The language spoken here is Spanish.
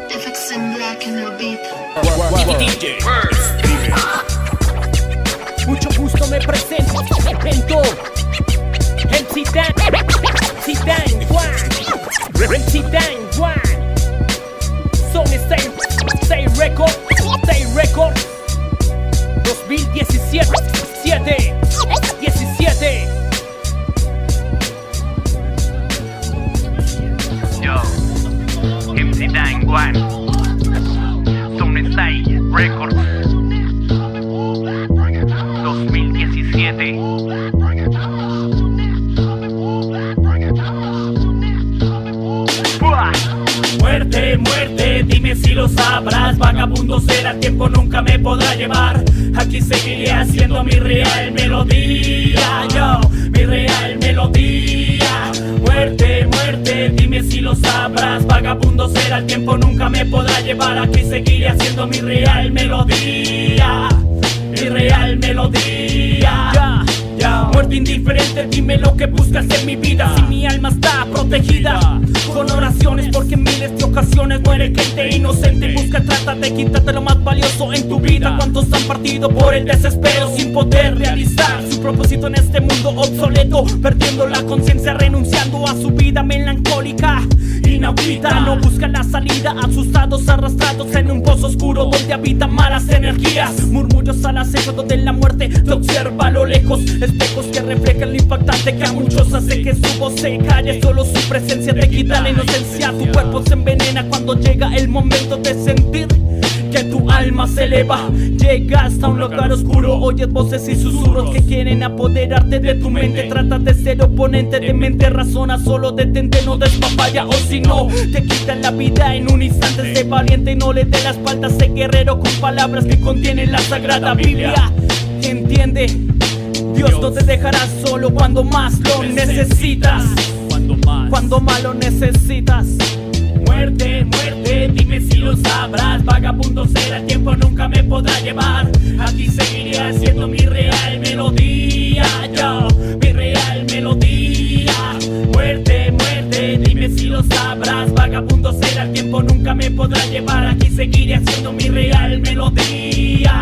FX in black in the beat. DJ. Mucho gusto, me presento. MC Dan Juan. MC Dan Juan. Son Stay Record 2017. Yo, MC Dan Juan, Stay Records 2017. Muerte, muerte, dime si lo sabrás. Vagabundo será, el tiempo nunca me podrá llevar. Aquí seguiré haciendo mi real melodía. Yo, mi real melodía. Muerte, muerte, dime si lo sabrás. Vagabundo será, el tiempo nunca me podrá llevar. Aquí seguiré haciendo mi real melodía. Mi real melodía. Muerte indiferente, dime lo que buscas en mi vida. Si mi alma está protegida con oraciones, porque en miles de ocasiones muere gente inocente. Busca, trata de quitarte lo más valioso en tu vida. ¿Cuántos han partido por el desespero sin poder realizar su propósito en este mundo obsoleto? Perdiendo la conciencia, renunciando a su vida melancólica, inaudita. No buscan la salida, asustados, arrastrados en un pozo oscuro donde habitan malas energías. Murmullos al acecho donde la muerte te observa a lo lejos. Espejos que reflejan lo impactante que a muchos hace que su voz se calle. Solo su presencia te quita la inocencia. Tu cuerpo se envenena cuando llega el momento de sentir que tu alma se eleva. Llegas a un lugar oscuro, oyes voces y susurros que quieren apoderarte de tu mente. Trata de ser oponente de mente, razona, solo detente, no des papaya. O si no, te quitan la vida en un instante. Sé valiente y no le dé la espalda. Sé guerrero con palabras que contienen la sagrada Biblia. Entiende, Dios no te dejará solo cuando más lo necesitas. Cuando más lo necesitas. Muerte, muerte, dime si lo sabrás. Vagabundo será, el tiempo nunca me podrá llevar. Aquí seguiré haciendo mi real melodía. Yo, mi real melodía. Muerte, muerte, dime si lo sabrás. Vagabundo será, el tiempo nunca me podrá llevar. Aquí seguiré haciendo mi real melodía.